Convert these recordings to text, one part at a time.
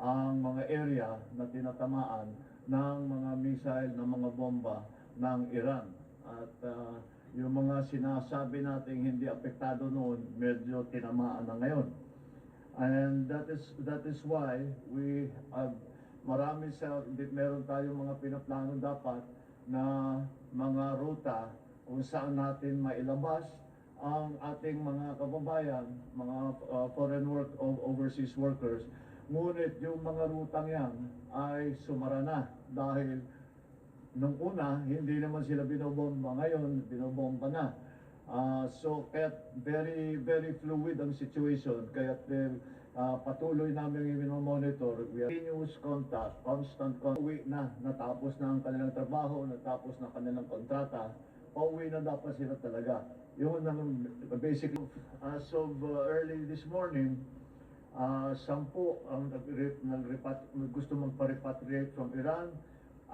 ang mga area na tinatamaan ng mga missile, ng mga bomba ng Iran. At yung mga sinasabi nating hindi apektado noon, medyo tinamaan na ngayon. And that is why we meron tayong mga pinaplano dapat na mga ruta kung saan natin mailabas ang ating mga kababayan, mga foreign overseas workers. Ngunit yung mga rutang yan ay sumara na dahil nung una, hindi naman sila binobomba. Ngayon, binobomba na. So, kaya very fluid ang situation. Kaya patuloy namin monitor. We have continuous contact, constant contact. Uwi na, natapos na ang kanilang trabaho, natapos na kanilang kontrata. Pauwi na dapat sila talaga. Yun ang basically. As of early this morning, 10 ang gusto magpa-repatriate from Iran.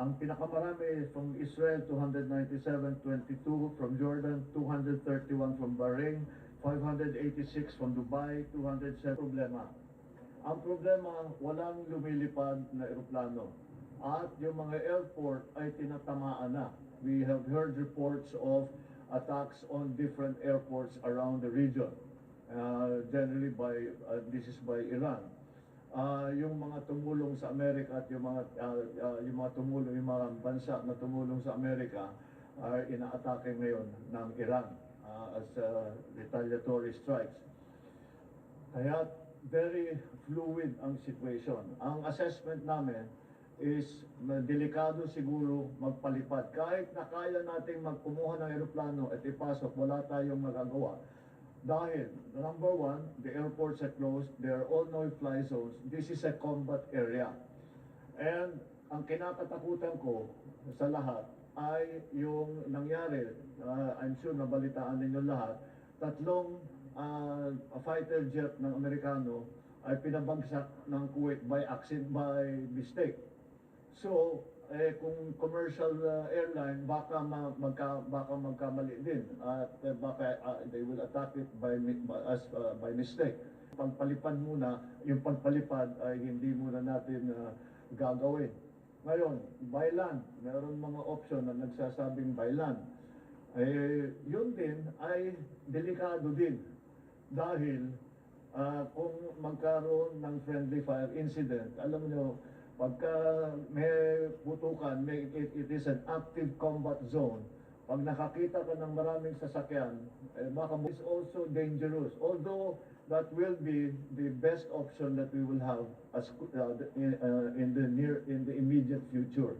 Ang pinakamarami from Israel, 297, 22 from Jordan, 231 from Bahrain, 586 from Dubai, 207 problema. Ang problema, walang lumilipad na eroplano. At yung mga airport ay tinatamaan na. We have heard reports of attacks on different airports around the region. Generally this is by Iran. Yung mga tumulong sa Amerika at yung mga bansa na tumulong sa Amerika ay inaatake ngayon ng Iran as retaliatory strikes. Kaya very fluid ang situation. Ang assessment namin is delikado siguro magpalipad. Kahit na kaya nating magkumuha ng eroplano at ipasok, wala tayong magagawa. Dahil, number one, the airports are closed, there are all no-fly zones. This is a combat area. And ang kinakatakutan ko sa lahat ay yung nangyari, I'm sure nabalitaan ninyo lahat, tatlong fighter jet ng Amerikano ay pinabagsak ng Kuwait by accident, by mistake. So, kung commercial airline, baka magkamali din at baka they will attack it by mistake. Pagpalipad muna, yung pagpalipad ay hindi muna natin gagawin. Ngayon, by land, meron mga option na nagsasabing by land. Yun din ay delikado din dahil kung magkaroon ng friendly fire incident, alam nyo, pagka may putukan, it is an active combat zone. Pag nakakita ka ng maraming sasakyan, baka is also dangerous. Although that will be the best option that we will have as in the immediate future.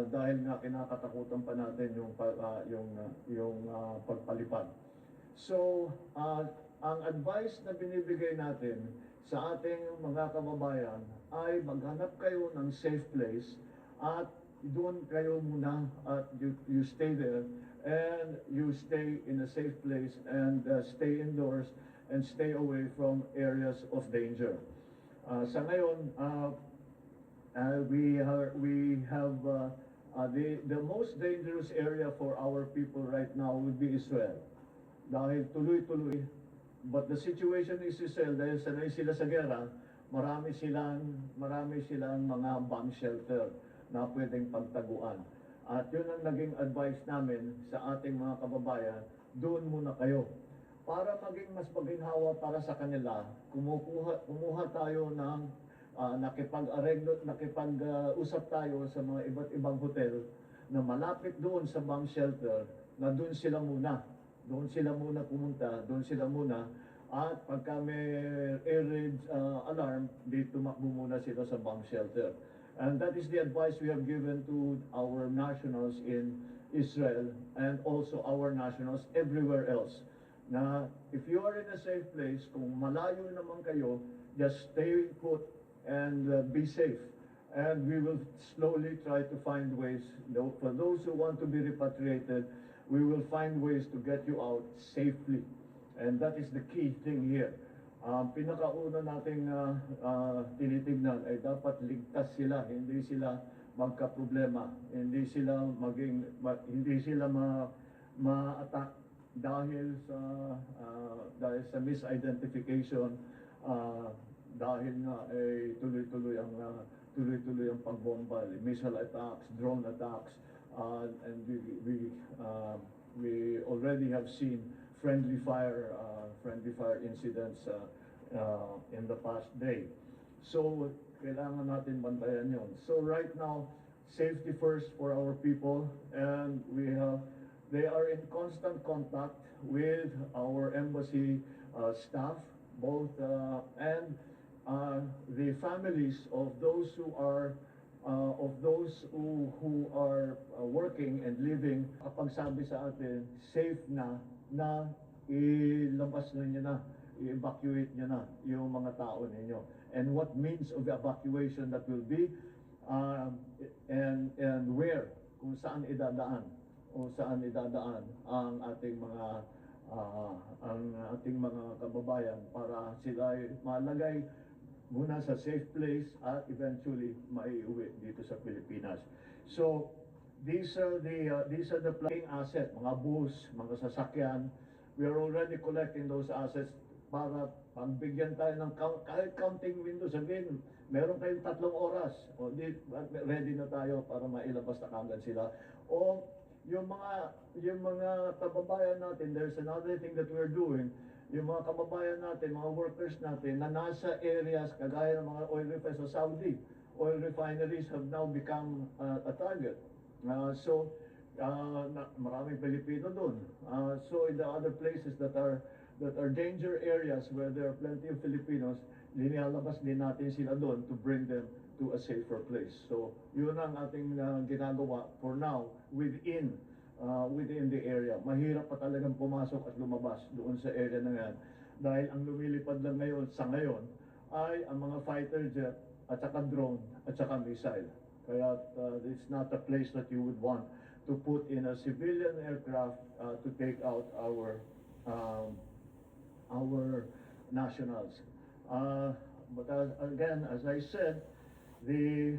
Dahil nga kinakatakutan pa natin yung pagpalipad. So, ang advice na binibigay natin sa ating mga kababayan ay maghanap kayo ng safe place at doon kayo muna at you stay there and you stay in a safe place and stay indoors and stay away from areas of danger. Sa ngayon, we have the most dangerous area for our people right now would be Israel. Dahil tuloy-tuloy, but the situation is Israel, dahil sanay sila sa gera, marami silang mga bomb shelter na pwedeng pagtaguan. At yun ang naging advice namin sa ating mga kababayan, doon muna kayo. Para maging mas maginhawa para sa kanila, kumuha tayo ng nakipag-usap tayo sa mga iba't ibang hotel na malapit doon sa bomb shelter, na doon sila muna pumunta, doon sila muna, at pagka may air raid alarm, di tumakbo muna sila sa bomb shelter. And that is the advice we have given to our nationals in Israel and also our nationals everywhere else. Na if you are in a safe place, kung malayo naman kayo, just stay put and be safe. And we will slowly try to find ways. For those who want to be repatriated, we will find ways to get you out safely. And that is the key thing here. Pinakauna nating tinitignan ay dapat ligtas sila, hindi sila magka-problema, hindi sila ma-attack dahil sa misidentification dahil nga tuloy-tuloy ang pagbomba, missile attacks, drone attacks, and we already have seen friendly fire incidents in the past day. So kailangan natin bantayan yon. So right now, safety first for our people, and they are in constant contact with our embassy staff, both and the families of those who are working and living. Kapag sabi sa atin, safe na ilabas na nyo na, i-evacuate nyo na yung mga tao ninyo. And what means of evacuation that will be, and where, kung saan idadaan ang ating mga kababayan para sila ay malagay muna sa safe place at eventually maiuwi dito sa Pilipinas. So these are the planning asset, mga bus, mga sasakyan. We are already collecting those assets para pagbigyan tayo ng kahit counting window, sabihin, meron kayong 3 oras, o ready na tayo para mailabas na kagad sila. O yung mga kababayan natin, there's another thing that we're doing, yung mga kababayan natin, mga workers natin na nasa areas kagaya ng mga oil refineries sa Saudi, oil refineries have now become a target. Maraming Pilipino doon. So in the other places that are danger areas where there are plenty of Filipinos, linalabas din natin sila doon to bring them to a safer place. So yun ang ating ginagawa for now within the area. Mahirap pa talagang pumasok at lumabas doon sa area na yan dahil ang lumilipad lang ngayon ay ang mga fighter jet at saka drone at saka missile. Kaya it's not a place that you would want to put in a civilian aircraft to take out our nationals. But again, as I said, the